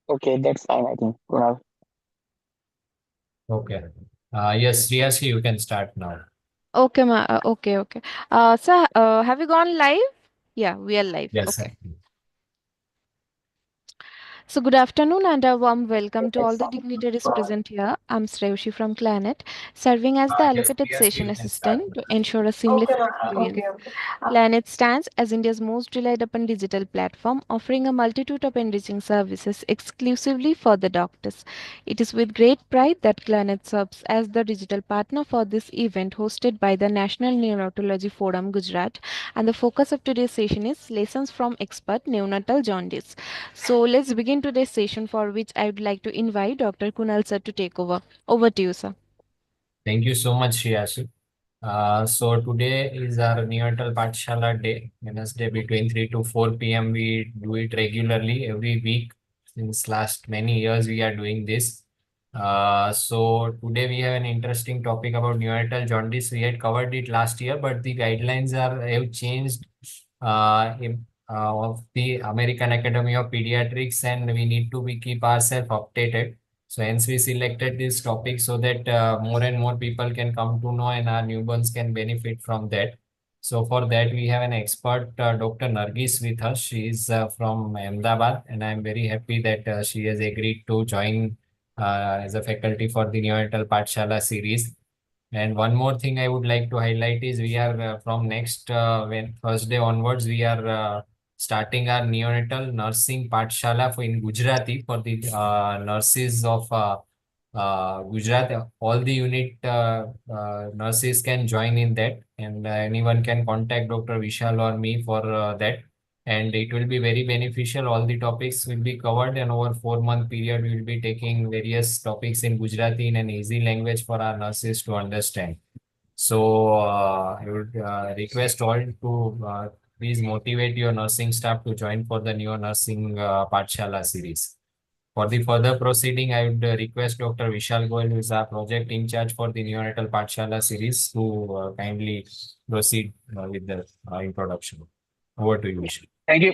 Okay, that's fine, I think, Kunal. Okay. Yes, Riyashi, you can start now. Okay. So, have you gone live? Yeah, we are live. Yes, sir. Okay. So, good afternoon and a warm welcome to all Yes. the dignitaries present here. I'm Sreushi from Planet, serving as the Yes, allocated Riyashi, session you can start assistant now. to ensure a seamless experience. Planet stands as India's most relied upon digital platform, offering a multitude of enriching services exclusively for the doctors. It is with great pride that Planet serves as the digital partner for this event hosted by the National Neonatology Forum Gujarat. And the focus of today's session is lessons from expert neonatal jaundice. So let's begin today's session, for which I would like to invite Dr. Kunal sir to take over. Over to you, sir. Thank you so much, Riyashi. So today is our Neonatal Pathshala Day, Wednesday between 3 to 4 p.m. We do it regularly every week. Since last many years, we are doing this. So today we have an interesting topic about neonatal jaundice. We had covered it last year, but the guidelines have changed of the American Academy of Pediatrics, and we need to be keep ourselves updated. So hence we selected this topic so that more and more people can come to know and our newborns can benefit from that. So for that we have an expert, Dr. Nargis with us. She is from Ahmedabad, and I'm very happy that she has agreed to join as a faculty for the Neonatal Pathshala series. And one more thing I would like to highlight is we are from next when Thursday onwards we are starting our neonatal nursing pathshala for in Gujarati for the nurses of Gujarat. All the unit nurses can join in that, and anyone can contact Dr. Vishal or me for that. And it will be very beneficial. All the topics will be covered, and over 4 month period, we will be taking various topics in Gujarati in an easy language for our nurses to understand. So I would request all to please motivate your nursing staff to join for the new nursing Pathshala series. For the further proceeding, I would request Dr. Vishal Goyal, who is our project in charge for the neonatal Pathshala series, to kindly proceed with the introduction. Over to you, Vishal. Thank you.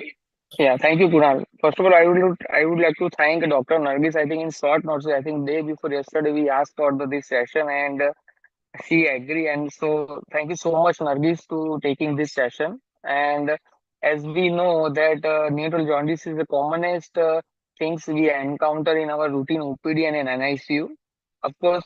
Yeah, thank you, Kunal. First of all, I would like to thank Dr. Nargis. I think in short notes, I think day before yesterday we asked for this session, and she agree. And so thank you so much, Nargis, to taking this session. And as we know that neonatal jaundice is the commonest things we encounter in our routine OPD and in NICU. Of course,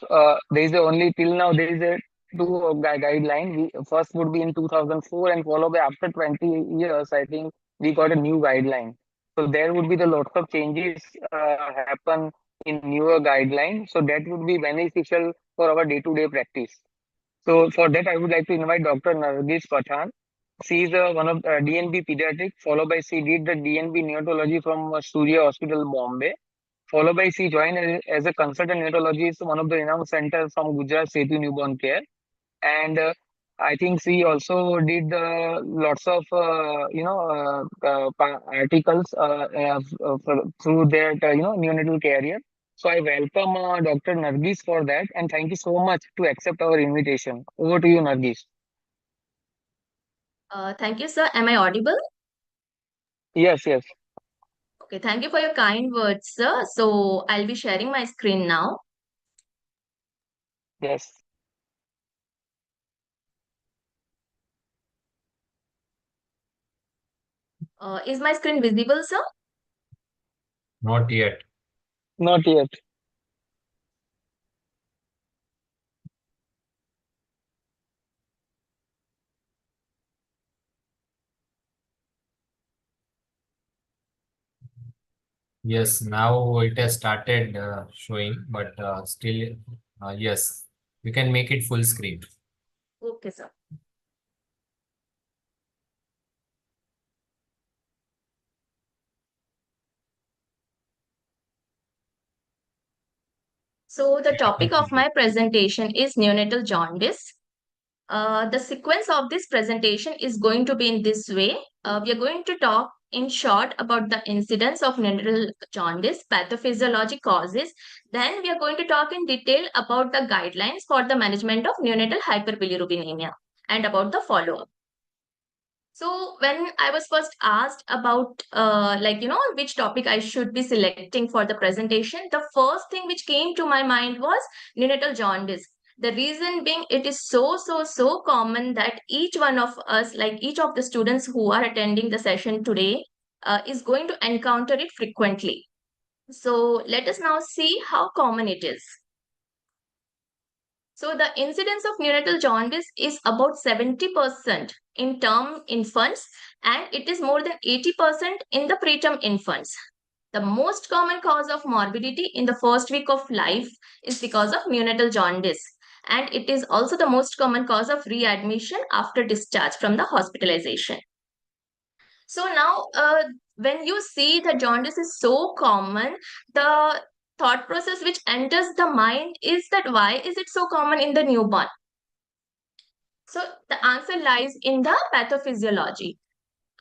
there is a only till now there is a guideline. First would be in 2004 and followed by after 20 years. I think we got a new guideline. So there would be the lots of changes happen in newer guidelines. So that would be beneficial for our day-to-day practice. So for that, I would like to invite Dr. Nargis Pathan. She is one of DNB pediatric, followed by she did the DNB neonatology from Surya Hospital, Bombay. Followed by she joined as a consultant neonatologist, one of the renowned centers from Gujarat Setu Newborn Care. And I think she also did lots of articles through that neonatal career. So I welcome Dr. Nargis for that, and thank you so much to accept our invitation. Over to you, Nargis. Thank you, sir. Am I audible? Yes, yes, Okay, thank you for your kind words, sir. So I'll be sharing my screen now. yes. Is my screen visible, sir? Not yet. Not yet. Yes, now it has started showing, but still, yes, you can make it full screen. Okay, sir. So the topic of my presentation is neonatal jaundice. The sequence of this presentation is going to be in this way. We are going to talk in short about the incidence of neonatal jaundice, pathophysiologic causes. Then we are going to talk in detail about the guidelines for the management of neonatal hyperbilirubinemia and about the follow-up. So when I was first asked about which topic I should be selecting for the presentation, the first thing which came to my mind was neonatal jaundice. The reason being, it is so common that each one of us, like each of the students who are attending the session today, is going to encounter it frequently. So let us now see how common it is. So the incidence of neonatal jaundice is about 70% in term infants, and it is more than 80% in the preterm infants. The most common cause of morbidity in the first week of life is because of neonatal jaundice, and it is also the most common cause of readmission after discharge from the hospitalization. So now, when you see that jaundice is so common, the thought process which enters the mind is that why is it so common in the newborn? So the answer lies in the pathophysiology.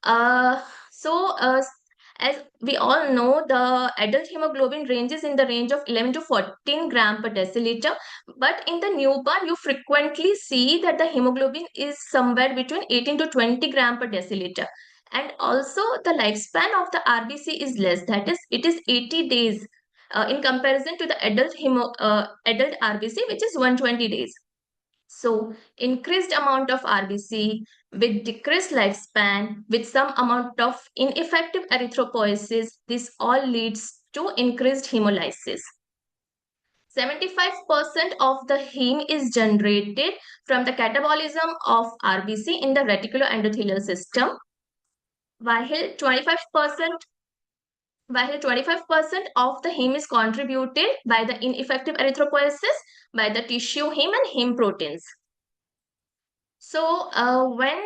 Uh, so, as we all know, the adult hemoglobin ranges in the range of 11 to 14 gram per deciliter. But in the newborn, you frequently see that the hemoglobin is somewhere between 18 to 20 gram per deciliter. And also, the lifespan of the RBC is less. That is, it is 80 days in comparison to the adult RBC, which is 120 days. So, increased amount of RBC with decreased lifespan, with some amount of ineffective erythropoiesis, this all leads to increased hemolysis. 75% of the heme is generated from the catabolism of RBC in the reticuloendothelial system, while 25% while 25% of the heme is contributed by the ineffective erythropoiesis, by the tissue heme and heme proteins. So when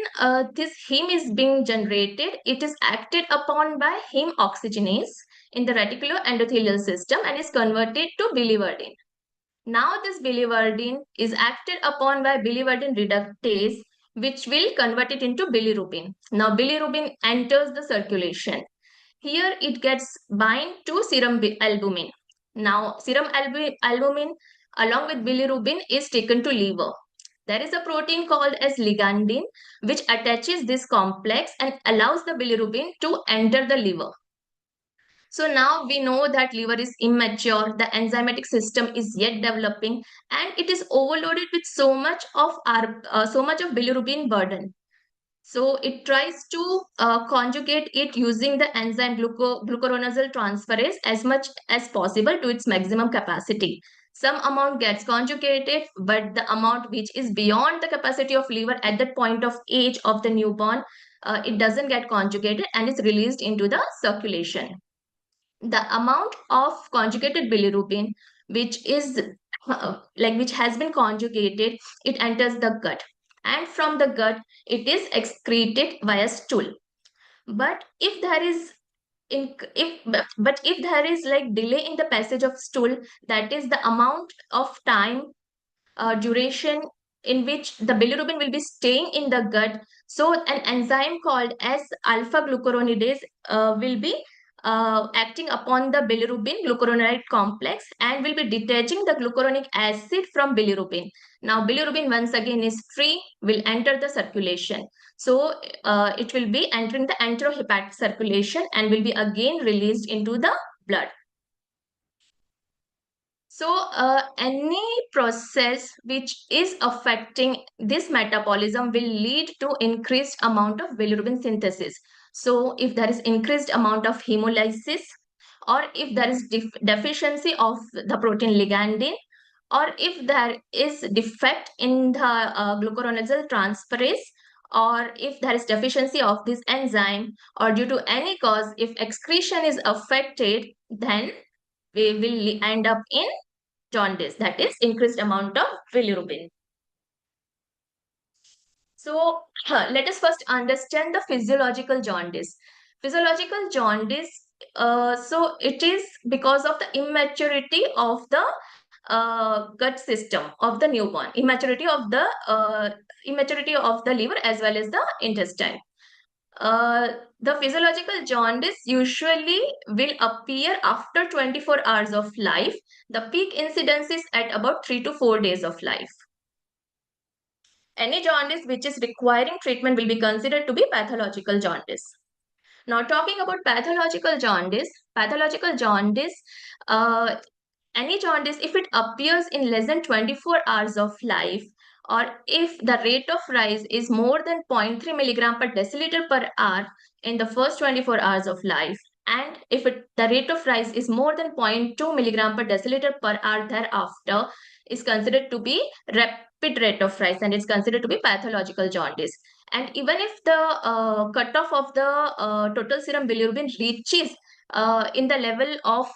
this heme is being generated, it is acted upon by heme oxygenase in the reticuloendothelial system and is converted to biliverdin. Now this biliverdin is acted upon by biliverdin reductase, which will convert it into bilirubin. Now bilirubin enters the circulation. Here it gets bind to serum albumin. Now serum albumin along with bilirubin is taken to liver. There is a protein called as ligandin which attaches this complex and allows the bilirubin to enter the liver. So now we know that liver is immature, the enzymatic system is yet developing, and it is overloaded with so much of bilirubin burden. So it tries to conjugate it using the enzyme glucuronidase transferase as much as possible to its maximum capacity. Some amount gets conjugated, but the amount which is beyond the capacity of liver at that point of age of the newborn, it doesn't get conjugated and is released into the circulation. The amount of conjugated bilirubin, which is which has been conjugated, it enters the gut, and from the gut it is excreted via stool. But if there is if there is like delay in the passage of stool, that is the amount of time duration in which the bilirubin will be staying in the gut. So an enzyme called as alpha glucuronidase will be acting upon the bilirubin glucuronide complex and will be detaching the glucuronic acid from bilirubin. Now bilirubin once again is free, will enter the circulation. So it will be entering the enterohepatic circulation and will be again released into the blood. So any process which is affecting this metabolism will lead to increased amount of bilirubin synthesis. So if there is increased amount of hemolysis, or if there is deficiency of the protein ligandin, or if there is defect in the glucuronidase transferase, or if there is deficiency of this enzyme, or due to any cause, if excretion is affected, then we will end up in jaundice, that is increased amount of bilirubin. So let us first understand the physiological jaundice. Physiological jaundice, so it is because of the immaturity of the gut system of the newborn, immaturity of the liver as well as the intestine. The physiological jaundice usually will appear after 24 hours of life. The peak incidence is at about 3 to 4 days of life. Any jaundice which is requiring treatment will be considered to be pathological jaundice. Now, talking about pathological jaundice, uh, any jaundice, if it appears in less than 24 hours of life, or if the rate of rise is more than 0.3 milligram per deciliter per hour in the first 24 hours of life, and if the rate of rise is more than 0.2 milligram per deciliter per hour thereafter, is considered to be rapid rate of rise, and it's considered to be pathological jaundice. And even if the cutoff of the total serum bilirubin reaches in the level of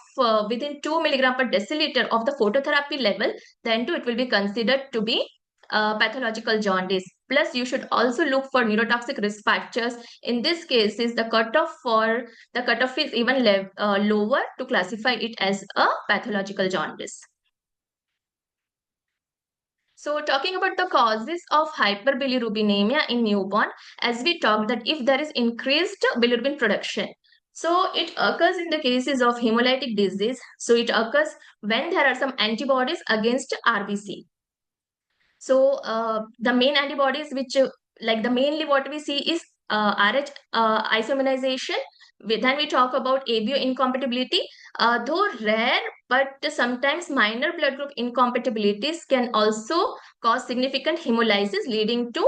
within 2 milligram per deciliter of the phototherapy level, then too it will be considered to be pathological jaundice. Plus, you should also look for neurotoxic risk factors. In this case, is the cutoff is even lower to classify it as a pathological jaundice. So, talking about the causes of hyperbilirubinemia in newborn, as we talked that if there is increased bilirubin production, so it occurs in the cases of hemolytic disease. So it occurs when there are some antibodies against RBC. So the main antibodies which like the mainly what we see is RH isoimmunization. Then we talk about ABO incompatibility, though rare, but sometimes minor blood group incompatibilities can also cause significant hemolysis leading to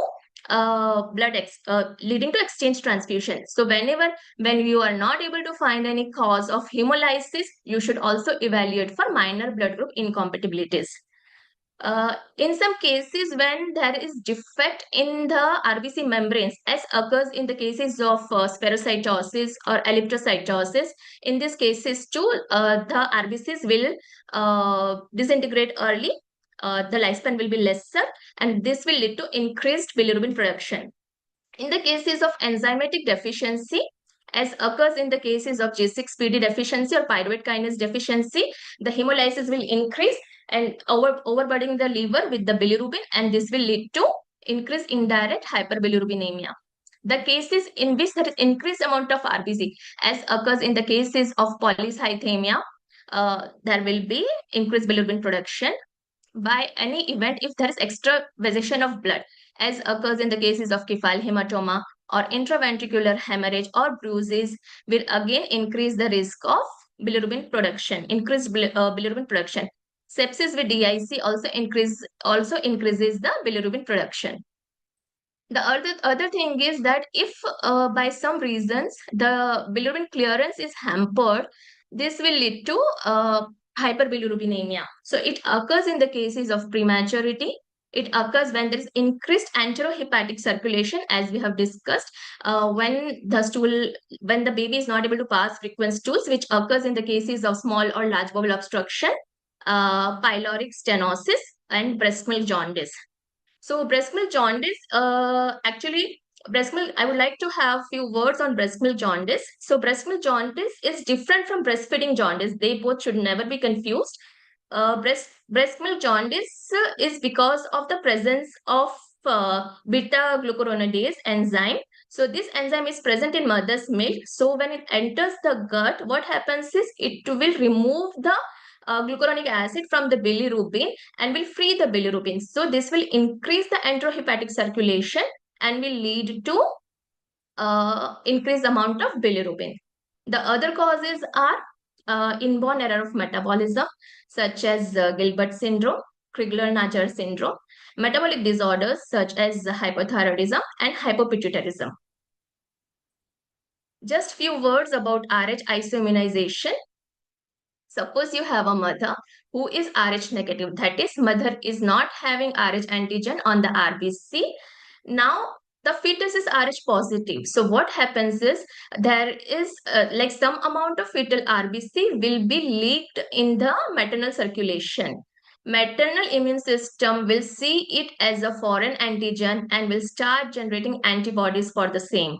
leading to exchange transfusion. So when you are not able to find any cause of hemolysis, you should also evaluate for minor blood group incompatibilities. In some cases, when there is defect in the RBC membranes, as occurs in the cases of spherocytosis or elliptocytosis, in these cases too, the RBCs will disintegrate early. The lifespan will be lesser, and this will lead to increased bilirubin production. In the cases of enzymatic deficiency, as occurs in the cases of G6PD deficiency or pyruvate kinase deficiency, the hemolysis will increase and overburdening the liver with the bilirubin, and this will lead to increased indirect hyperbilirubinemia. The cases in which there is increased amount of RBC, as occurs in the cases of polycythemia, there will be increased bilirubin production. By any event, if there is extravasation of blood, as occurs in the cases of Kefal hematoma or intraventricular hemorrhage or bruises, will again increase the risk of bilirubin production, bilirubin production. Sepsis with DIC also increases the bilirubin production. The other thing is that if by some reasons the bilirubin clearance is hampered, this will lead to hyperbilirubinemia. So it occurs in the cases of prematurity. It occurs when there is increased enterohepatic circulation, as we have discussed, when the baby is not able to pass frequent stools, which occurs in the cases of small or large bowel obstruction, pyloric stenosis, and breast milk jaundice. So breast milk jaundice, breast milk, I would like to have few words on breast milk jaundice. So breast milk jaundice is different from breastfeeding jaundice. They both should never be confused. Breast milk jaundice is because of the presence of beta glucuronidase enzyme. So this enzyme is present in mother's milk. So when it enters the gut, what happens is it will remove the glucuronic acid from the bilirubin and will free the bilirubin. So this will increase the enterohepatic circulation and will lead to increased amount of bilirubin. The other causes are inborn error of metabolism, such as Gilbert syndrome, Crigler-Najjar syndrome, metabolic disorders such as hypothyroidism and hypopituitarism. Just few words about Rh isoimmunization. Suppose you have a mother who is Rh negative, that is, mother is not having Rh antigen on the RBC. Now, the fetus is Rh positive. So, what happens is there is like some amount of fetal RBC will be leaked in the maternal circulation. Maternal immune system will see it as a foreign antigen and will start generating antibodies for the same.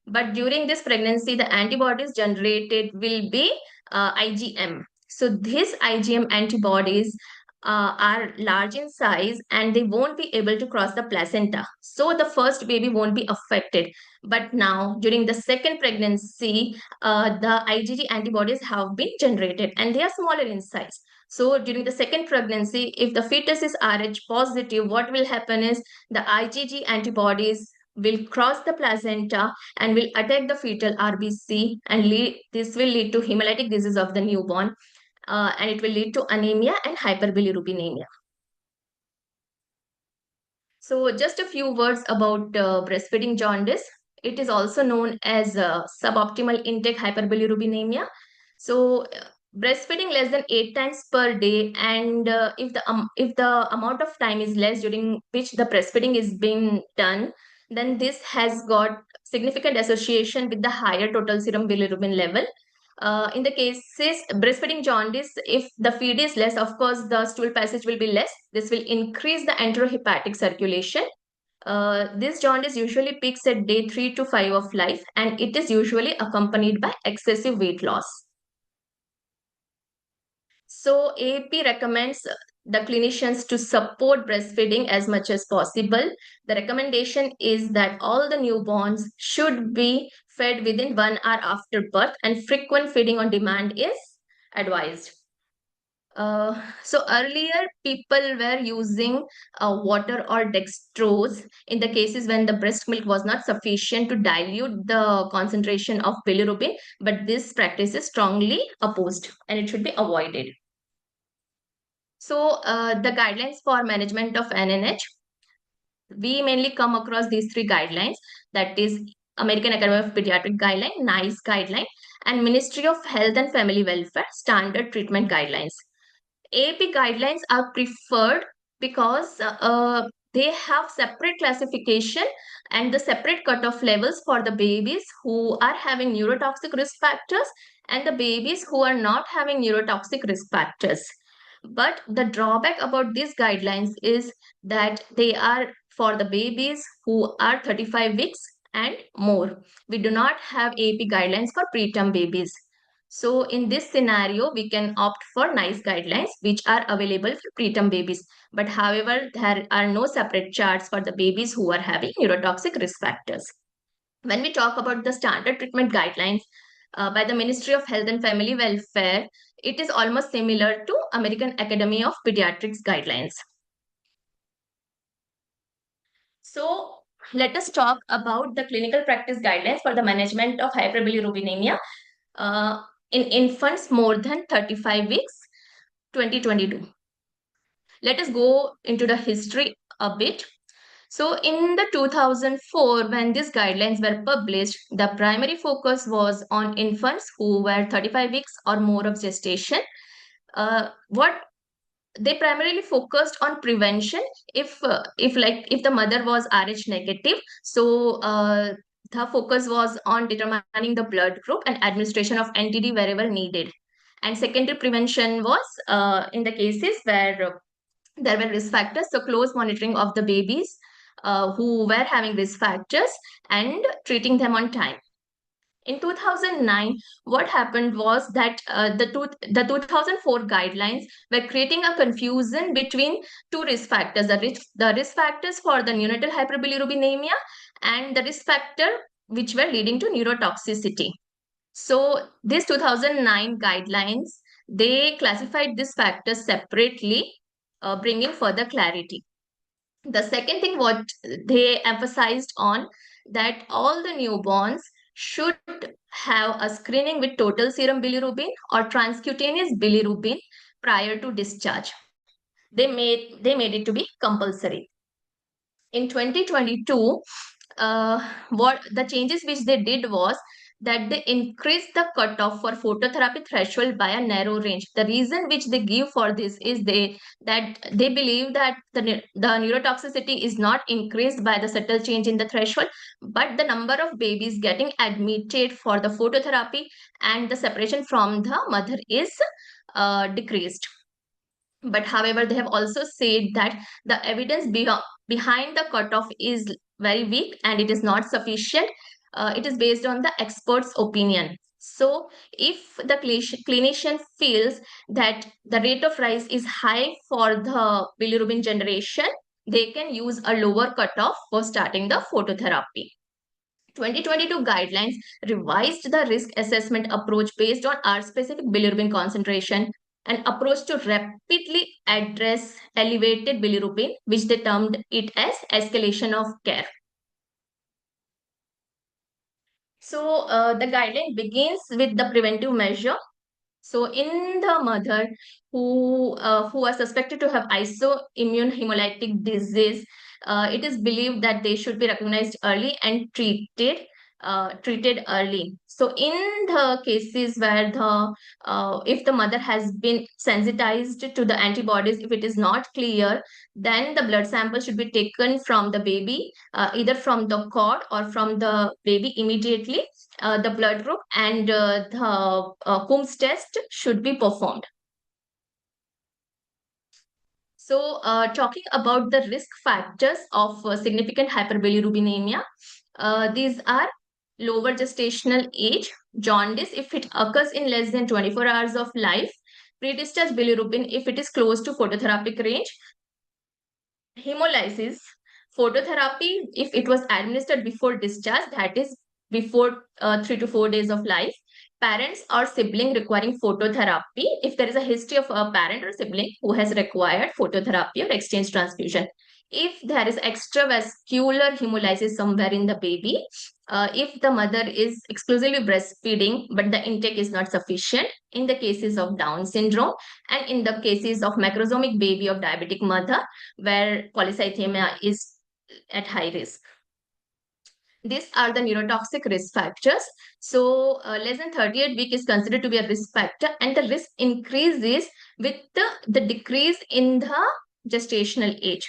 But during this pregnancy, the antibodies generated will be IgM. So these IgM antibodies are large in size and they won't be able to cross the placenta. So the first baby won't be affected. But now, during the second pregnancy, the IgG antibodies have been generated and they are smaller in size. So during the second pregnancy, if the fetus is Rh positive, what will happen is the IgG antibodies will cross the placenta and will attack the fetal RBC, and this will lead to hemolytic disease of the newborn, and it will lead to anemia and hyperbilirubinemia. So just a few words about breastfeeding jaundice. It is also known as suboptimal intake hyperbilirubinemia. So breastfeeding less than 8 times per day, and if the amount of time is less during which the breastfeeding is being done, then this has got significant association with the higher total serum bilirubin level. In the cases breastfeeding jaundice, if the feed is less, of course, the stool passage will be less. This will increase the enterohepatic circulation. This jaundice usually peaks at day 3 to 5 of life, and it is usually accompanied by excessive weight loss. So AAP recommends the clinicians to support breastfeeding as much as possible. The recommendation is that all the newborns should be fed within 1 hour after birth, and frequent feeding on demand is advised. So earlier people were using water or dextrose in the cases when the breast milk was not sufficient to dilute the concentration of bilirubin, but this practice is strongly opposed and it should be avoided. So the guidelines for management of NNH, we mainly come across these three guidelines, that is American Academy of Pediatric Guideline, NICE guideline, and Ministry of Health and Family Welfare standard treatment guidelines. AAP guidelines are preferred because they have separate classification and the separate cutoff levels for the babies who are having neurotoxic risk factors and the babies who are not having neurotoxic risk factors. But the drawback about these guidelines is that they are for the babies who are 35 weeks and more. We do not have AAP guidelines for preterm babies. So in this scenario, we can opt for NICE guidelines, which are available for preterm babies. But however, there are no separate charts for the babies who are having neurotoxic risk factors. When we talk about the standard treatment guidelines by the Ministry of Health and Family Welfare, it is almost similar to American Academy of Pediatrics guidelines. So let us talk about the clinical practice guidelines for the management of hyperbilirubinemia in infants more than 35 weeks, 2022. Let us go into the history a bit. So in the 2004, when these guidelines were published, the primary focus was on infants who were 35 weeks or more of gestation. What they primarily focused on prevention. If the mother was Rh negative, so the focus was on determining the blood group and administration of NTD wherever needed. And secondary prevention was in the cases where there were risk factors, so close monitoring of the babies who were having risk factors and treating them on time. In 2009, what happened was that the 2004 guidelines were creating a confusion between two risk factors, the risk factors for the neonatal hyperbilirubinemia and the risk factor which were leading to neurotoxicity. So these 2009 guidelines, they classified these factors separately, bringing further clarity. The second thing what they emphasized on, that all the newborns should have a screening with total serum bilirubin or transcutaneous bilirubin prior to discharge. They made it to be compulsory. In 2022, what the changes which they did was that they increased the cutoff for phototherapy threshold by a narrow range. The reason which they give for this is that they believe that the neurotoxicity is not increased by the subtle change in the threshold, but the number of babies getting admitted for the phototherapy and the separation from the mother is decreased. But however, they have also said that the evidence behind the cutoff is very weak and it is not sufficient. It is based on the experts' opinion. So if the clinician feels that the rate of rise is high for the bilirubin generation, they can use a lower cutoff for starting the phototherapy. 2022 guidelines revised the risk assessment approach based on our specific bilirubin concentration, an approach to rapidly address elevated bilirubin, which they termed it as escalation of care. So the guideline begins with the preventive measure. So in the mother who are suspected to have isoimmune hemolytic disease, it is believed that they should be recognized early and treated early. So in the cases where the if the mother has been sensitized to the antibodies, if it is not clear, then the blood sample should be taken from the baby, either from the cord or from the baby immediately, the blood group, and the Coombs test should be performed. So, talking about the risk factors of significant hyperbilirubinemia, these are lower gestational age, jaundice if it occurs in less than 24 hours of life, pre-discharge bilirubin if it is close to phototherapeutic range, hemolysis, phototherapy if it was administered before discharge, that is before 3 to 4 days of life, parents or sibling requiring phototherapy if there is a history of a parent or sibling who has required phototherapy or exchange transfusion, if there is extravascular hemolysis somewhere in the baby, if the mother is exclusively breastfeeding but the intake is not sufficient in the cases of Down syndrome, and in the cases of macrosomic baby of diabetic mother where polycythemia is at high risk. These are the neurotoxic risk factors. So less than 38 week is considered to be a risk factor, and the risk increases with the decrease in the gestational age.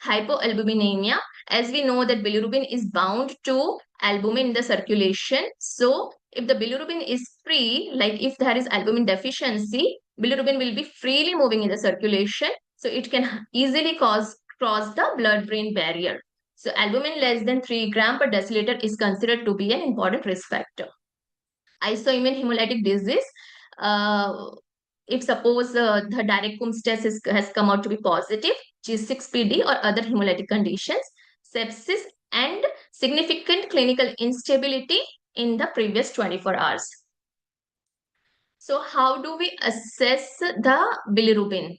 Hypoalbuminemia, as we know that bilirubin is bound to albumin in the circulation. So if the bilirubin is free, like if there is albumin deficiency, bilirubin will be freely moving in the circulation. So it can easily cross the blood-brain barrier. So albumin less than 3 gram per deciliter is considered to be an important risk factor. Isoimmune hemolytic disease, if suppose the direct Coombs test has come out to be positive, G6PD or other hemolytic conditions, sepsis, and significant clinical instability in the previous 24 hours. So how do we assess the bilirubin?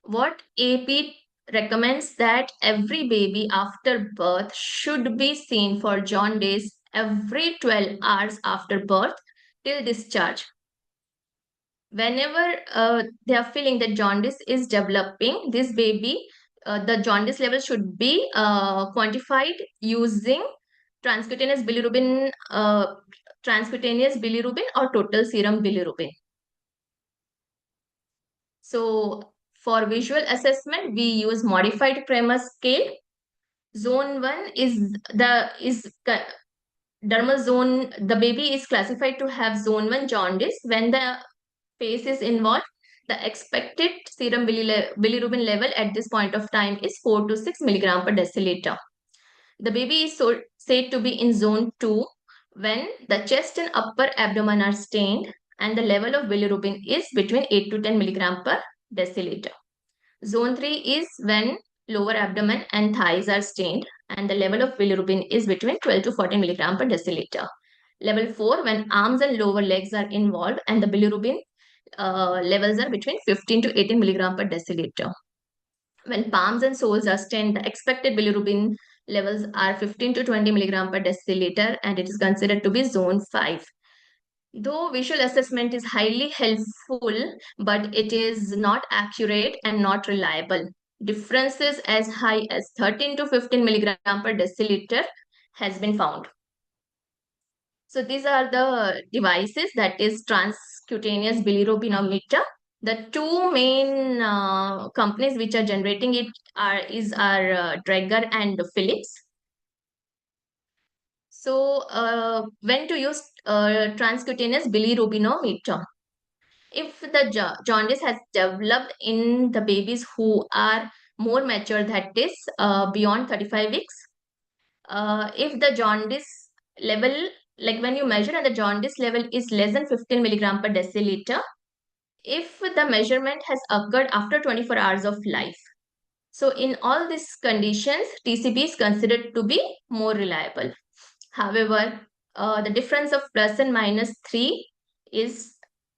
What AP recommends that every baby after birth should be seen for jaundice every 12 hours after birth till discharge. Whenever they are feeling that jaundice is developing, this baby, the jaundice level should be quantified using transcutaneous bilirubin, or total serum bilirubin. So for visual assessment, we use modified Kramer scale. Zone 1 is dermal zone. The baby is classified to have zone 1 jaundice. When the face is involved, the expected serum bilirubin level at this point of time is 4 to 6 milligram per deciliter. The baby is said to be in zone 2 when the chest and upper abdomen are stained and the level of bilirubin is between 8 to 10 milligram per deciliter. Zone 3 is when lower abdomen and thighs are stained and the level of bilirubin is between 12 to 14 milligram per deciliter. Level 4, when arms and lower legs are involved and the bilirubin levels are between 15 to 18 milligram per deciliter. When palms and soles are stained, the expected bilirubin levels are 15 to 20 milligram per deciliter and it is considered to be zone 5. Though visual assessment is highly helpful, but it is not accurate and not reliable. Differences as high as 13 to 15 milligram per deciliter has been found. So these are the devices, that is transcutaneous bilirubinometer. The two main companies which are generating it are Draeger and Philips. So when to use transcutaneous bilirubinometer? If the jaundice has developed in the babies who are more mature, that is beyond 35 weeks, if the jaundice level like when you measure and the jaundice level is less than 15 milligram per deciliter, if the measurement has occurred after 24 hours of life. So in all these conditions, TCB is considered to be more reliable. However, the difference of plus and minus 3 is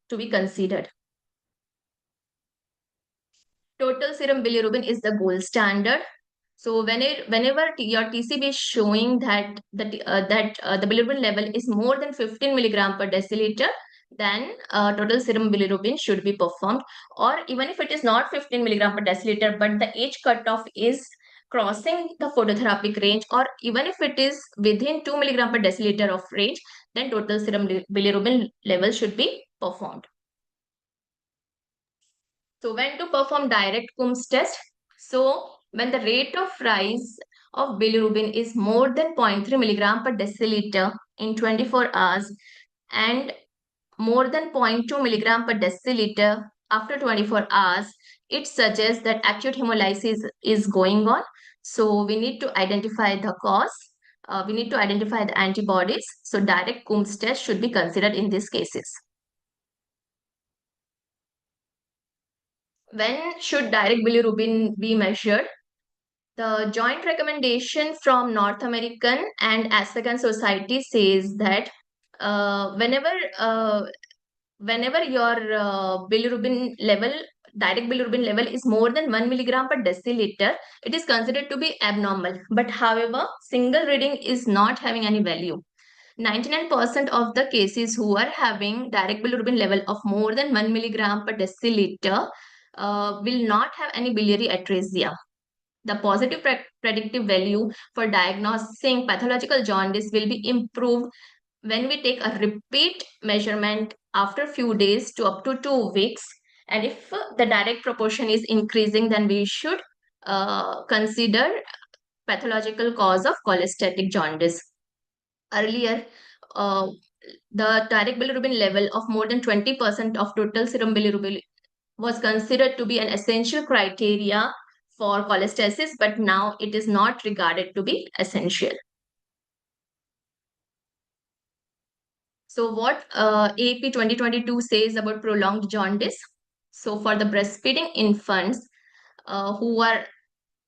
to be considered. Total serum bilirubin is the gold standard. So whenever your TCB is showing that the bilirubin level is more than 15 milligram per deciliter, then total serum bilirubin should be performed. Or even if it is not 15 milligram per deciliter, but the age cutoff is crossing the phototherapeutic range, or even if it is within 2 milligram per deciliter of range, then total serum bilirubin level should be performed. So when to perform direct Coombs test? So when the rate of rise of bilirubin is more than 0.3 milligram per deciliter in 24 hours and more than 0.2 milligram per deciliter after 24 hours, it suggests that acute hemolysis is going on. So we need to identify the cause. We need to identify the antibodies. So direct Coombs test should be considered in these cases. When should direct bilirubin be measured? The joint recommendation from North American and African Society says that uh, whenever uh, whenever your bilirubin level, direct bilirubin level is more than 1 milligram per deciliter, it is considered to be abnormal. But however, single reading is not having any value. 99% of the cases who are having direct bilirubin level of more than 1 milligram per deciliter will not have any biliary atresia. The positive predictive value for diagnosing pathological jaundice will be improved when we take a repeat measurement after few days to up to 2 weeks. And if the direct proportion is increasing, then we should consider pathological cause of cholestatic jaundice. Earlier, uh, the direct bilirubin level of more than 20% of total serum bilirubin was considered to be an essential criteria for cholestasis, but now it is not regarded to be essential. So what AP 2022 says about prolonged jaundice? So for the breastfeeding infants who are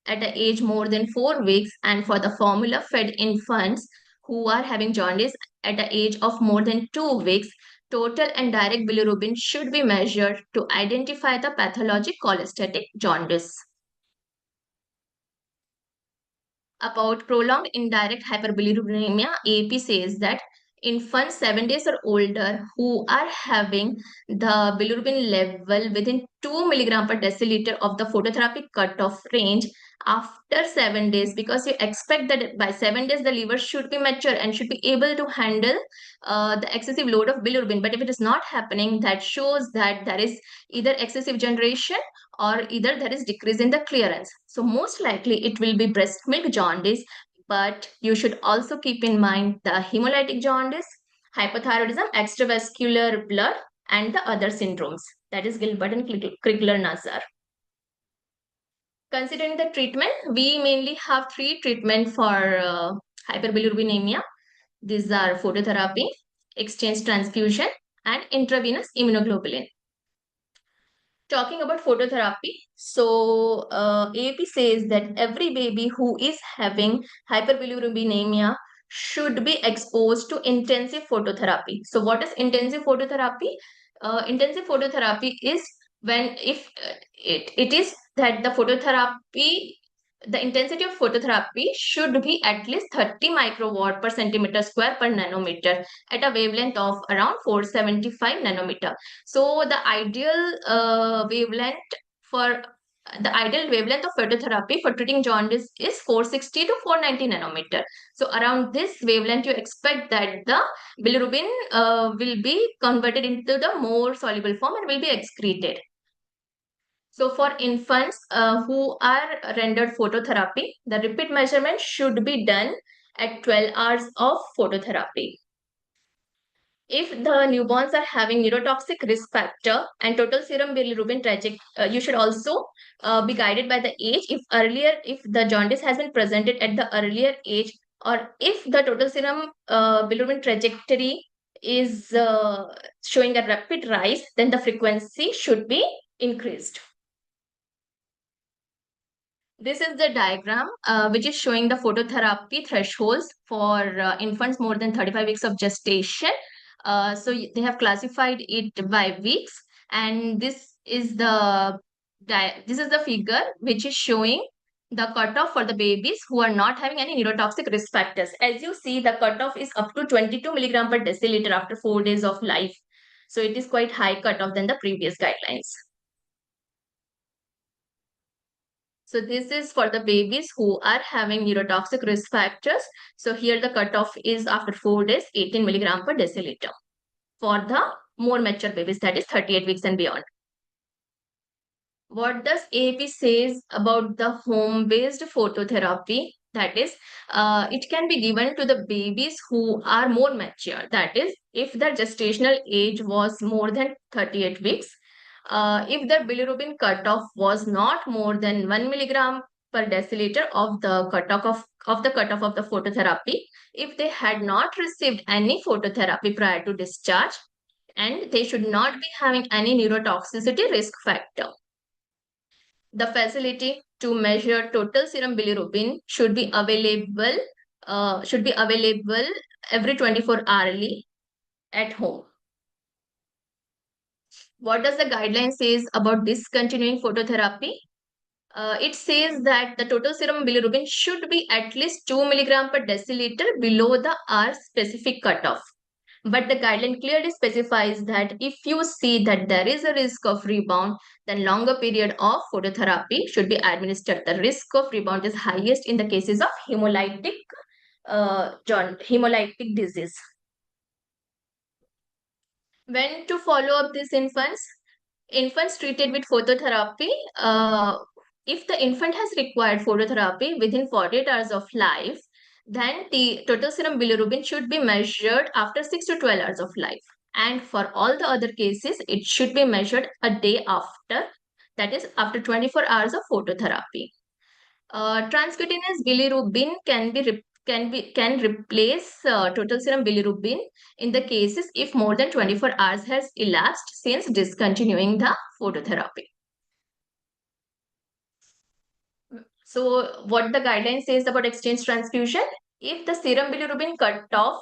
at an age more than 4 weeks, and for the formula fed infants who are having jaundice at an age of more than 2 weeks, total and direct bilirubin should be measured to identify the pathologic cholestatic jaundice. About prolonged indirect hyperbilirubinemia, AP says that infants 7 days or older who are having the bilirubin level within 2 milligram per deciliter of the phototherapy cutoff range after 7 days, because you expect that by 7 days the liver should be mature and should be able to handle the excessive load of bilirubin. But if it is not happening, that shows that there is either excessive generation or either there is decrease in the clearance. So most likely it will be breast milk jaundice, but you should also keep in mind the hemolytic jaundice, hypothyroidism, extravascular blood, and the other syndromes, that is Gilbert and Krigler-Nazar. Considering the treatment, we mainly have 3 treatments for hyperbilirubinemia. These are phototherapy, exchange transfusion, and intravenous immunoglobulin. Talking about phototherapy, so AAP says that every baby who is having hyperbilirubinemia should be exposed to intensive phototherapy. So what is intensive phototherapy? Intensive phototherapy is when if it is that the phototherapy, the intensity of phototherapy should be at least 30 microwatt per centimeter square per nanometer at a wavelength of around 475 nanometer. So the ideal wavelength of phototherapy for treating jaundice is 460 to 490 nanometer. So around this wavelength, you expect that the bilirubin will be converted into the more soluble form and will be excreted. So for infants who are rendered phototherapy, the repeat measurement should be done at 12 hours of phototherapy. If the newborns are having neurotoxic risk factor and total serum bilirubin tragic, you should also be guided by the age. If the jaundice has been presented at the earlier age or if the total serum bilirubin trajectory is showing a rapid rise, then the frequency should be increased. This is the diagram which is showing the phototherapy thresholds for infants more than 35 weeks of gestation. So they have classified it by weeks, and this is the figure which is showing the cutoff for the babies who are not having any neurotoxic risk factors. As you see, the cutoff is up to 22 milligram per deciliter after 4 days of life. So it is quite high cutoff than the previous guidelines. So this is for the babies who are having neurotoxic risk factors. So here the cutoff is after 4 days, 18 milligram per deciliter. For the more mature babies, that is 38 weeks and beyond. What does AAP says about the home-based phototherapy? That is, it can be given to the babies who are more mature. That is, if their gestational age was more than 38 weeks, if the bilirubin cutoff was not more than 1 milligram per deciliter of the cutoff of the phototherapy, if they had not received any phototherapy prior to discharge, and they should not be having any neurotoxicity risk factor. The facility to measure total serum bilirubin should be available every 24 hourly at home. What does the guideline says about discontinuing phototherapy? It says that the total serum bilirubin should be at least 2 milligram per deciliter below the R specific cutoff. But the guideline clearly specifies that if you see that there is a risk of rebound, then longer period of phototherapy should be administered. The risk of rebound is highest in the cases of hemolytic disease. When to follow up these infants? Infants treated with phototherapy, if the infant has required phototherapy within 48 hours of life, then the total serum bilirubin should be measured after 6 to 12 hours of life. And for all the other cases, it should be measured a day after, that is after 24 hours of phototherapy. Transcutaneous bilirubin can replace total serum bilirubin in the cases if more than 24 hours has elapsed since discontinuing the phototherapy. So what the guideline says about exchange transfusion, if the serum bilirubin cutoff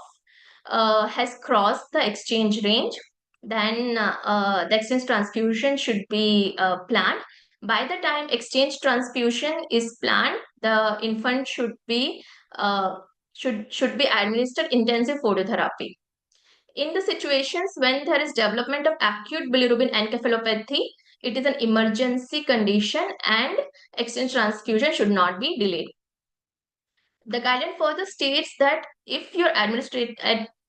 has crossed the exchange range, then the exchange transfusion should be planned. By the time exchange transfusion is planned, the infant should be administered intensive phototherapy. In the situations when there is development of acute bilirubin encephalopathy, it is an emergency condition and exchange transfusion should not be delayed. The guideline further states that if you're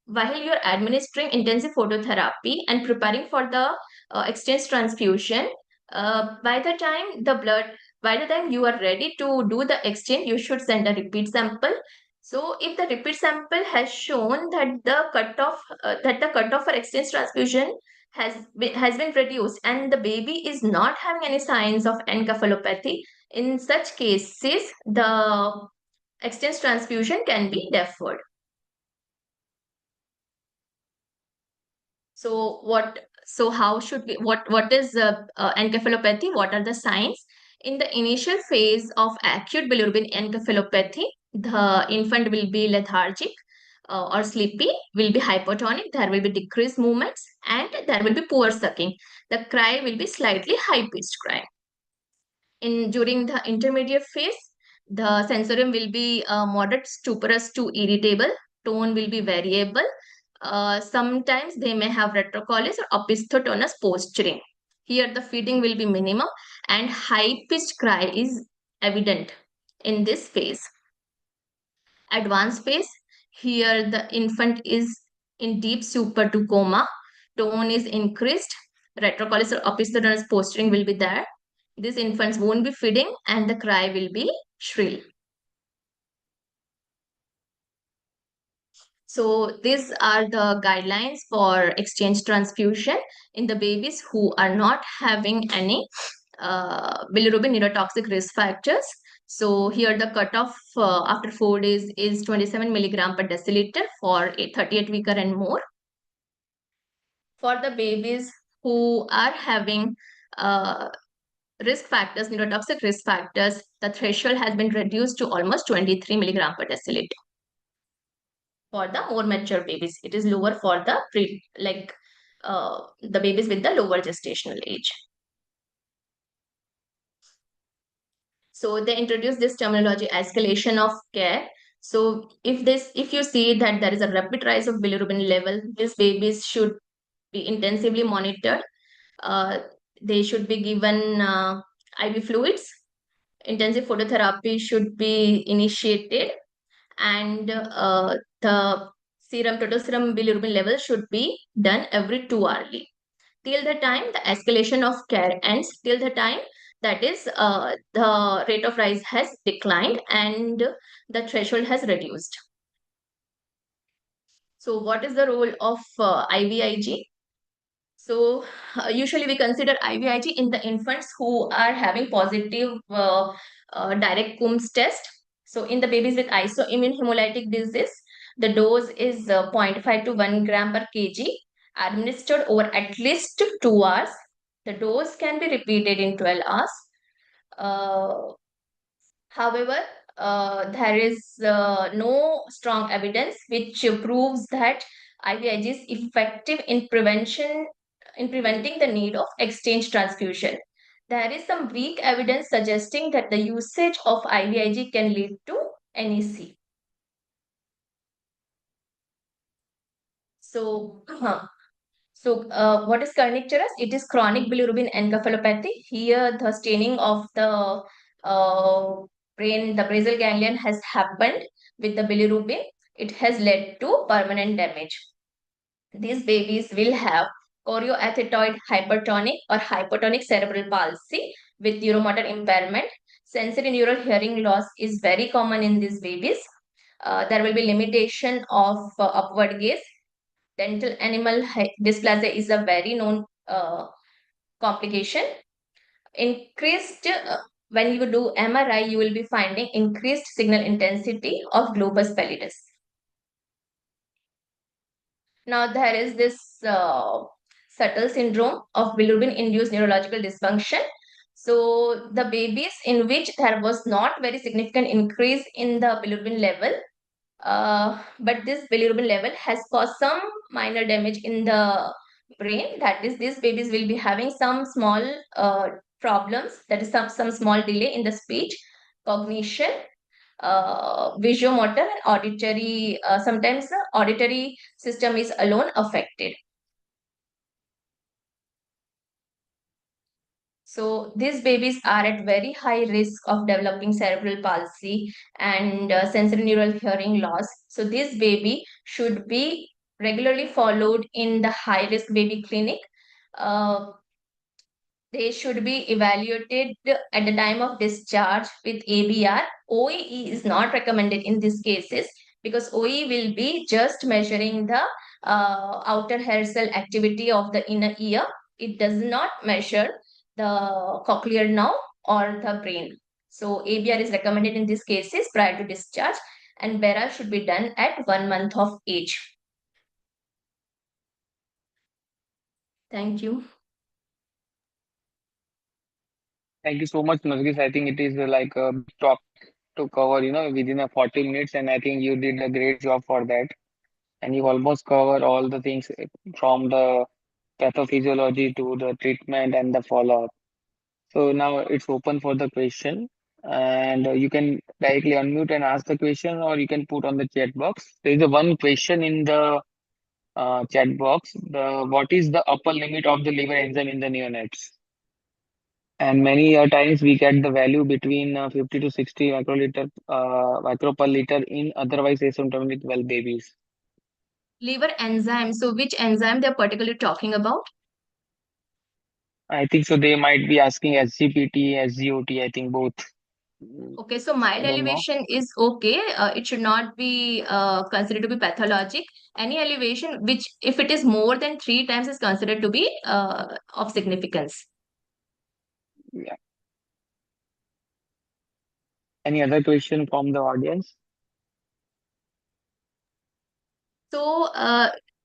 while you're administering intensive phototherapy and preparing for the exchange transfusion, by the time you are ready to do the exchange, you should send a repeat sample. So if the repeat sample has shown that the cutoff for exchange transfusion has been reduced and the baby is not having any signs of encephalopathy, in such cases the exchange transfusion can be deferred. How should we, what is encephalopathy? What are the signs? In the initial phase of acute bilirubin encephalopathy, the infant will be lethargic or sleepy, will be hypotonic, there will be decreased movements, and there will be poor sucking. The cry will be slightly high-pitched cry. During the intermediate phase, the sensorium will be moderate stuporous to irritable, tone will be variable. Sometimes they may have retrocolis or opisthotonous posturing. Here the feeding will be minimum and high-pitched cry is evident in this phase. Advanced phase, here the infant is in deep stupor to coma, tone is increased, retrocolis or opisthotonous posturing will be there. These infants won't be feeding and the cry will be shrill. So these are the guidelines for exchange transfusion in the babies who are not having any bilirubin neurotoxic risk factors. So here the cutoff after 4 days is 27 milligram per deciliter for a 38 weeker and more. For the babies who are having risk factors, neurotoxic risk factors, the threshold has been reduced to almost 23 milligram per deciliter. For the more mature babies, it is lower for the the babies with the lower gestational age. So they introduce this terminology, escalation of care. So if you see that there is a rapid rise of bilirubin level, these babies should be intensively monitored. They should be given IV fluids. Intensive phototherapy should be initiated, and the total serum bilirubin level should be done every 2 hourly till the time the escalation of care ends, till the time that is the rate of rise has declined and the threshold has reduced. So what is the role of IVIG? So usually we consider IVIG in the infants who are having positive direct Coombs test. So in the babies with isoimmune hemolytic disease, the dose is 0.5 to 1 gram per kg, administered over at least 2 hours. The dose can be repeated in 12 hours. However, there is no strong evidence which proves that IVIG is effective in preventing the need of exchange transfusion. There is some weak evidence suggesting that the usage of IVIG can lead to NEC. So, what is kernicterus? It is chronic bilirubin encephalopathy. Here, the staining of the brain, the basal ganglion has happened with the bilirubin. It has led to permanent damage. These babies will have chorioathetoid hypertonic or hypotonic cerebral palsy with neuromotor impairment. Sensory neural hearing loss is very common in these babies. There will be limitation of upward gaze. Dental animal dysplasia is a very known complication. Increased when you do MRI, you will be finding increased signal intensity of globus pallidus. Now there is this subtle syndrome of bilirubin-induced neurological dysfunction. So the babies in which there was not very significant increase in the bilirubin level, but this bilirubin level has caused some minor damage in the brain. That is, these babies will be having some small problems. That is some small delay in the speech, cognition, visuomotor, and auditory. Sometimes the auditory system is alone affected. So these babies are at very high risk of developing cerebral palsy and sensory neural hearing loss. So this baby should be regularly followed in the high risk baby clinic. They should be evaluated at the time of discharge with ABR. OEE is not recommended in these cases because OEE will be just measuring the outer hair cell activity of the inner ear. It does not measure the cochlear nerve or the brain. So ABR is recommended in these cases prior to discharge, and BERA should be done at 1 month of age. Thank you. Thank you so much, Nargis. I think it is like a big topic to cover, within a 40 minutes, and I think you did a great job for that. And you almost covered all the things from the pathophysiology to the treatment and the follow-up. So now it's open for the question, and you can directly unmute and ask the question, or you can put on the chat box. There is a one question in the chat box. What is the upper limit of the liver enzyme in the neonates? And many times we get the value between 50 to 60 micro per liter in otherwise asymptomatic well babies. Liver enzyme. So which enzyme they're particularly talking about? I think so. They might be asking SGPT, SGOT. I think both. Okay, so mild I don't know. elevation is okay. It should not be considered to be pathologic. Any elevation which, if it is more than 3 times, is considered to be of significance. Yeah. Any other question from the audience? So,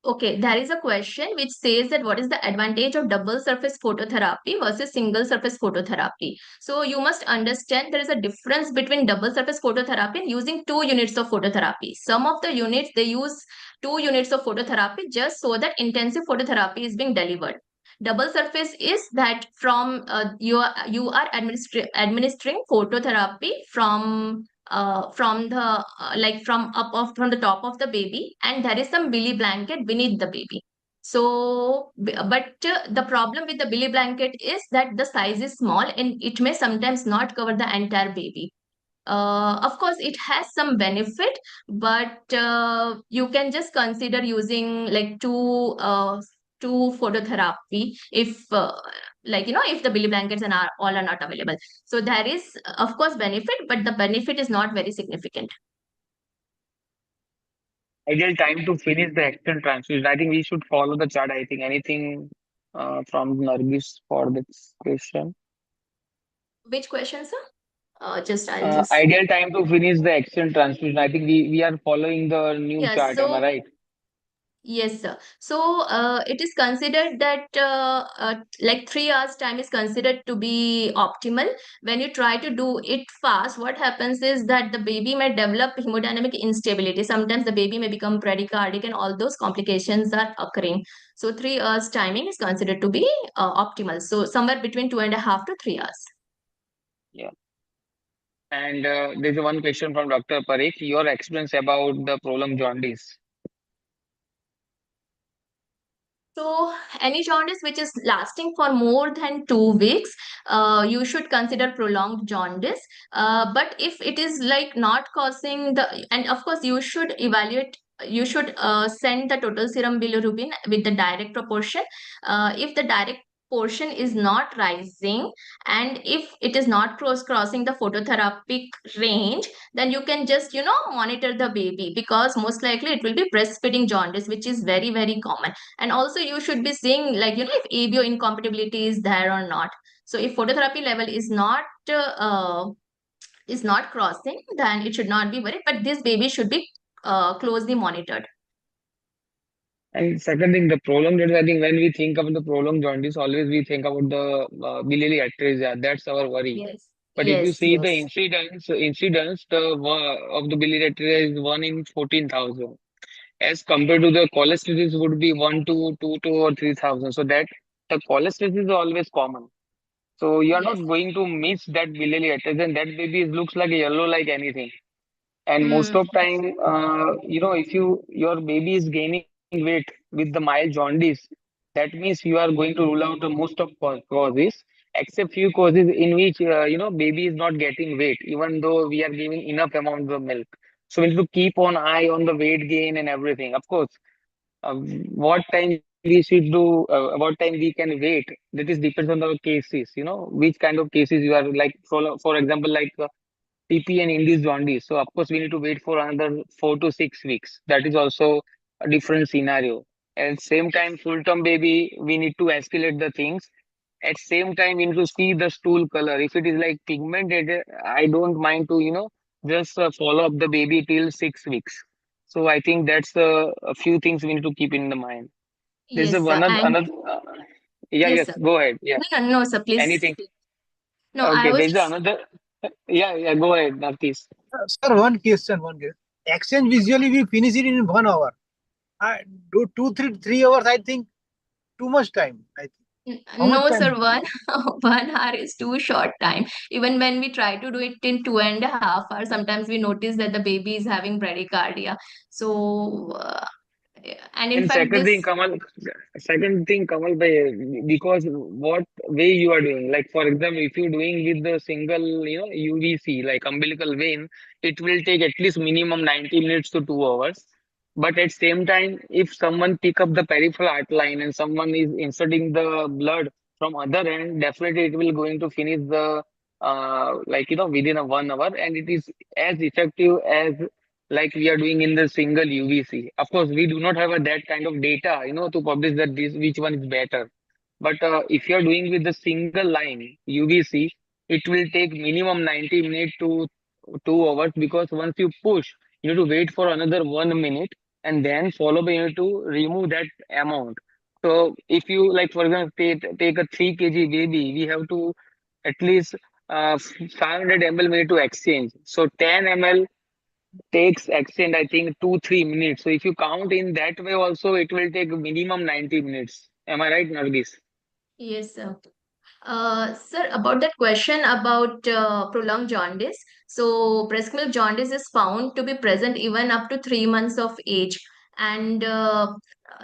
okay, there is a question which says that what is the advantage of double surface phototherapy versus single surface phototherapy? So, you must understand there is a difference between double surface phototherapy and using 2 units of phototherapy. Some of the units they use 2 units of phototherapy just so that intensive phototherapy is being delivered. Double surface is that from you are administering phototherapy from the like from up of from the top of the baby, and there is some billy blanket beneath the baby. So but the problem with the billy blanket is that the size is small and it may sometimes not cover the entire baby. Of course, it has some benefit, but you can just consider using like two phototherapy if if the billy blankets and are all are not available. So there is of course benefit, but the benefit is not very significant. Ideal time to finish the external transfusion. I think we should follow the chart. I think anything from Nargis for this question. Which question, sir? Just I'll just Ideal time to finish the external transfusion. I think we are following the new yeah. chart. Am I So right? yes, sir. So it is considered that like 3 hours time is considered to be optimal. When you try to do it fast, what happens is that the baby may develop hemodynamic instability. Sometimes the baby may become bradycardic, and all those complications are occurring. So 3 hours timing is considered to be optimal. So somewhere between 2.5 to 3 hours. Yeah. And there's one question from Dr. Parikh. Your experience about the prolonged jaundice. So, any jaundice which is lasting for more than 2 weeks, you should consider prolonged jaundice. But if it is like not causing and of course, you should evaluate. You should send the total serum bilirubin with the direct proportion. If the direct portion is not rising, and if it is not crossing the phototherapeutic range, then you can just monitor the baby, because most likely it will be breastfeeding jaundice, which is very very common. And also you should be seeing if ABO incompatibility is there or not. So if phototherapy level is not crossing, then it should not be worried, but this baby should be closely monitored. And second thing, the prolonged jaundice, I think when we think of the prolonged jaundice, always we think about the biliary atresia. That's our worry. Yes, But if you yes, see the yes, incidence of the biliary atresia is 1 in 14,000. As compared to the cholestasis would be 1 to 2 to or 3,000. So that the cholestasis is always common. So you are not yes. going to miss that biliary atresia. And that baby looks like a yellow like anything. And most Mm, of time, if your baby is gaining weight with the mild jaundice, that means you are going to rule out the most of causes, except few causes in which baby is not getting weight, even though we are giving enough amount of milk. So we need to keep on eye on the weight gain and everything. Of course, what time we should do, what time we can wait. That is depends on the cases. Which kind of cases you are like. For example, like. TP and induced jaundice. So of course we need to wait for another 4 to 6 weeks. That is also a different scenario. At same yes, time, full term baby, we need to escalate the things. At same time, we need to see the stool color. If it is like pigmented, I don't mind to just follow up the baby till 6 weeks. So I think that's a few things we need to keep in the mind. There's a yes, one and another. Yeah, yes, yes. sir. Go ahead. Yeah. No, no, no, sir, please. Anything. No, I Okay. was There's just another. Yeah, yeah. Go ahead, Nafis. Sir, one question, one question. Exchange visually we finish it in 1 hour. I do 3 hours. I think too much time. I think. How much No, time? sir, 1 1 hour is too short time. Even when we try to do it in 2.5 hours, sometimes we notice that the baby is having bradycardia. So, and in And fact, this second thing, Kamal, because what way you are doing, like for example, if you're doing with the single, UVC, like umbilical vein, it will take at least minimum 90 minutes to 2 hours. But at same time, if someone pick up the peripheral art line and someone is inserting the blood from other end, definitely it will going to finish the within a 1 hour, and it is as effective as like we are doing in the single UVC. Of course, we do not have that kind of data, to publish that this which one is better. But if you are doing with the single line UVC, it will take minimum 90 minutes to 2 hours, because once you push, you need to wait for another 1 minute, and then follow by you need to remove that amount. So if you, like, for example, take a 3 kg baby, we have to at least 500 ml we need to exchange. So 10 ml takes exchange, I think, 2-3 minutes. So if you count in that way also, it will take minimum 90 minutes. Am I right, Nargis? Yes, sir. Sir, about that question about prolonged jaundice. So, breast milk jaundice is found to be present even up to 3 months of age. And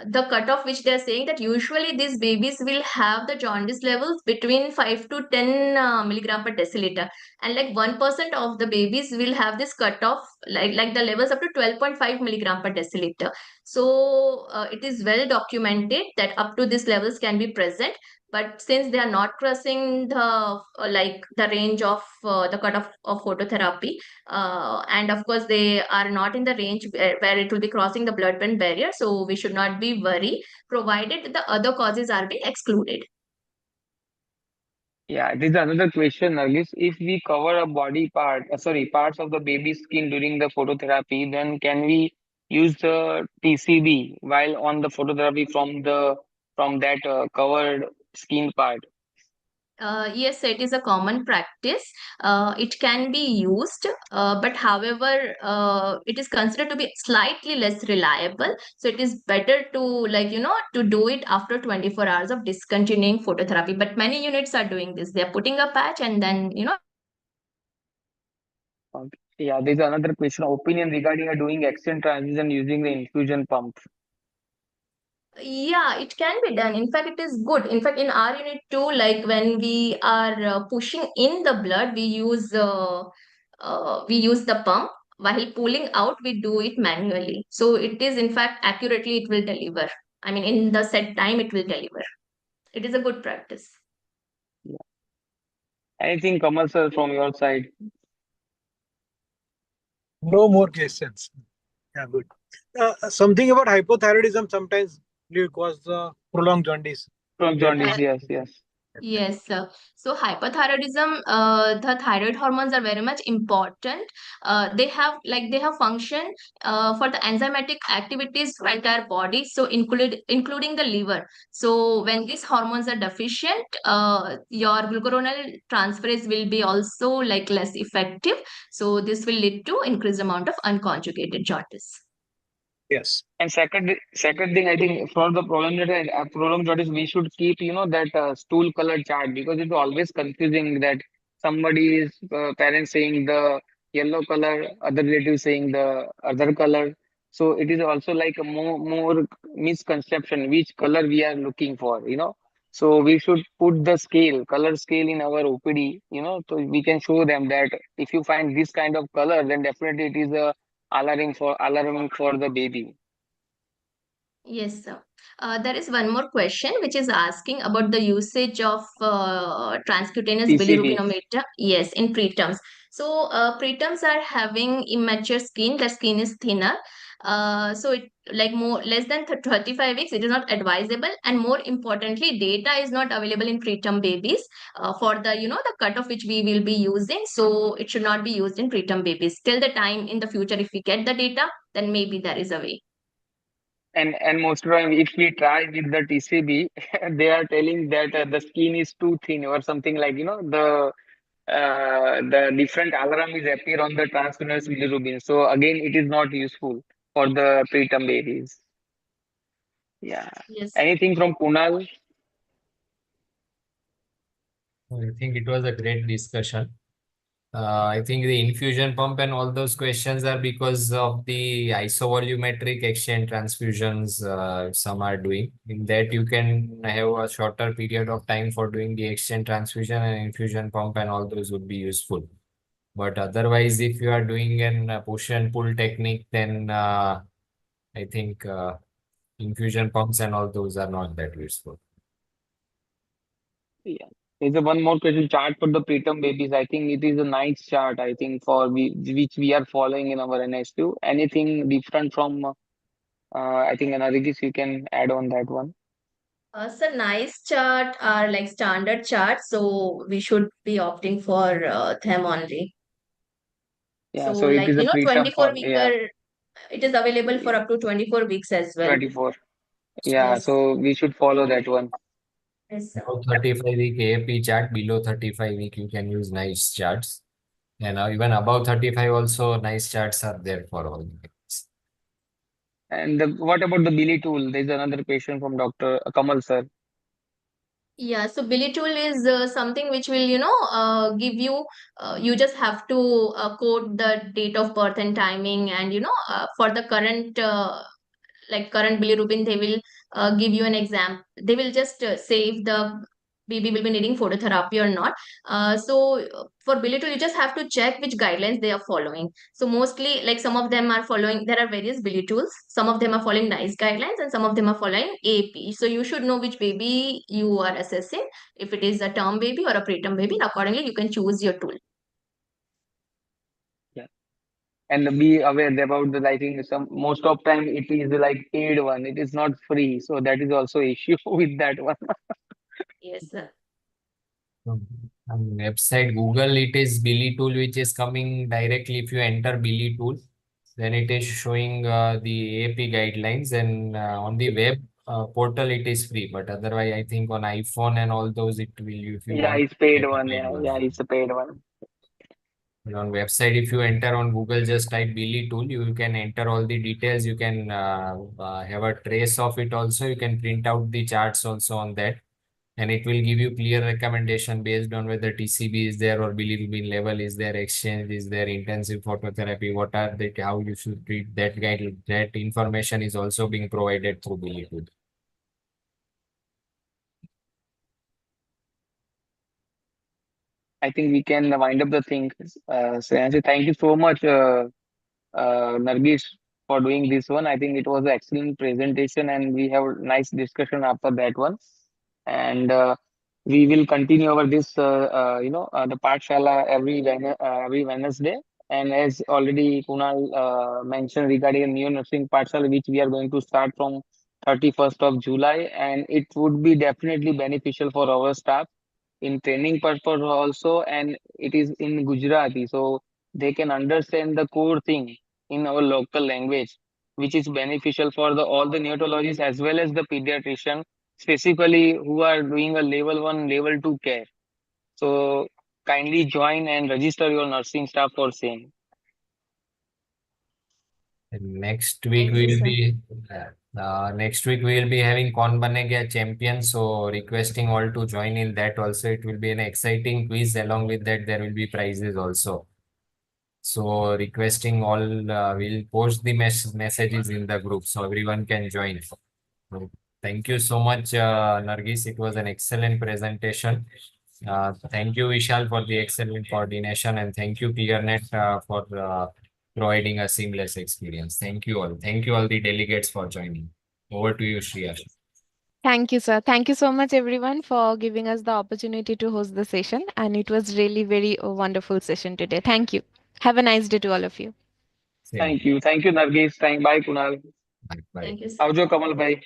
the cutoff which they're saying that usually these babies will have the jaundice levels between 5 to 10 milligram per deciliter. And like 1% of the babies will have this cutoff, like the levels up to 12.5 milligram per deciliter. So, it is well documented that up to these levels can be present, but since they are not crossing the like the range of the cutoff of phototherapy, and of course they are not in the range where it will be crossing the blood-brain barrier, so we should not be worried provided the other causes are being excluded. Yeah, this is another question, Nargis. If we cover a body part, sorry, parts of the baby's skin during the phototherapy, then can we use the TCB while on the phototherapy from that covered skin part? Yes, it is a common practice. It can be used, but however, it is considered to be slightly less reliable. So it is better to, like, to do it after 24 hours of discontinuing phototherapy. But many units are doing this. They are putting a patch and then, Okay. Yeah, there's another question. Opinion regarding doing extend transition using the infusion pump. yeah, it can be done. In fact, it is good. In fact, in our unit too, like when we are pushing in the blood, we use the pump. While pulling out, we do it manually. So it is, in fact, accurately it will deliver. I mean, in the set time, it will deliver. It is a good practice. Yeah. Anything commercial from your side? No more questions. Yeah, good. Something about hypothyroidism sometimes will cause prolonged jaundice. From That jaundice, yes, yes. Yes, sir. So hyperthyroidism, the thyroid hormones are very much important. They have function for the enzymatic activities of entire body, so including the liver. So when these hormones are deficient, your glucuronal transferase will be also like less effective. So this will lead to increased amount of unconjugated jaundice. yes. And second thing, I think for the prolonged jaundice, we should keep, that stool color chart, because it's always confusing that somebody is parents saying the yellow color, other relatives saying the other color. So it is also like a more misconception which color we are looking for. So we should put the color scale in our OPD, so we can show them that if you find this kind of color, then definitely it is a alarming for the baby. Yes, sir. There is one more question which is asking about the usage of transcutaneous TCB. bilirubinometer. Yes, in preterms. So preterms are having immature skin. Their skin is thinner. So it like more less than 35 weeks. It is not advisable, and more importantly, data is not available in preterm babies for the cutoff which we will be using. So it should not be used in preterm babies till the time in the future. If we get the data, then maybe there is a way. And most of the time, if we try with the TCB, they are telling that the skin is too thin or something, like, the different alarm is appear on the transcutaneous bilirubin. So again, it is not useful for the preterm babies. Yeah. Yes. Anything from Kunal? I think it was a great discussion. I think the infusion pump and all those questions are because of the isovolumetric exchange transfusions some are doing. In that, you can have a shorter period of time for doing the exchange transfusion, and infusion pump and all those would be useful. But otherwise, if you are doing an push and pull technique, then I think infusion pumps and all those are not that useful. Yeah. There's a one more question, chart for the preterm babies. I think it is a nice chart, I think, which we are following in our NSU. Anything different from, I think, Anarigis, you can add on that one. So nice chart are like standard charts, so we should be opting for them only. Yeah, So so it like, is a preterm 24 for, week yeah, where it is available for up to 24 weeks as well. 24. Yeah, Yes. so we should follow that one. Yes. Above 35-week AAP chart, below 35-week, you can use nice charts. And even above 35 also, nice charts are there for all the kids. And what about the Billy tool? There's another patient from Dr. Kamal sir. Yeah, so Billy tool is something which will, give you, you just have to quote the date of birth and timing, and, for the current current bilirubin, they will give you an exam. They will just say if the baby will be needing phototherapy or not. For bilirubin, you just have to check which guidelines they are following. So mostly, like some of them are following, there are various billy tools. Some of them are following NICE guidelines and some of them are following AP. So you should know which baby you are assessing, if it is a term baby or a preterm baby. And accordingly, you can choose your tool. Yeah. And be aware about the lighting. Some most of time it is like paid one. It is not free. So that is also issue with that one. Yes, sir. On website Google, it is Billy tool, which is coming directly. If you enter Billy tool, then it is showing the AP guidelines, and on the web portal it is free. But otherwise, I think on iPhone and all those, it will, if you Yeah, want, it's paid get a one. paid Yeah, one. yeah, it's a paid one. And on website, if you enter on Google, just type Billy tool, you can enter all the details. You can have a trace of it also. You can print out the charts also on that, and it will give you clear recommendation based on whether TCB is there or bilirubin level is there, exchange is there, intensive phototherapy, what are the, how you should treat that guide. That information is also being provided through bilirubin. I think we can wind up the thing. Shreyanshi, thank you so much, Nargis, for doing this one. I think it was an excellent presentation, and we have nice discussion after that one. And we will continue our this, the Pathshala every Wednesday. And as already Kunal mentioned regarding a new nursing Pathshala, which we are going to start from 31st of July, and it would be definitely beneficial for our staff in training purpose also, and it is in Gujarati, so they can understand the core thing in our local language, which is beneficial for the all the neonatologists as well as the pediatrician, specifically who are doing a level 1, level 2 care. So kindly join and register your nursing staff for same. And next week Thank we you, will sir. be having Kaun Banega champion. So requesting all to join in that also. It will be an exciting quiz. Along with that, there will be prizes also. So requesting all, we'll post the messages in the group so everyone can join. So thank you so much, Nargis. It was an excellent presentation. Thank you, Vishal, for the excellent coordination, and thank you, ClearNet, for providing a seamless experience. Thank you all. Thank you all the delegates for joining. Over to you, Shreya. Thank you, sir. Thank you so much, everyone, for giving us the opportunity to host the session. And it was really very wonderful session today. Thank you. Have a nice day to all of you. Same. Thank you, Nargis. Bye Kunal. Bye. Bye. Thank you, sir. Avjo Kamal bhai.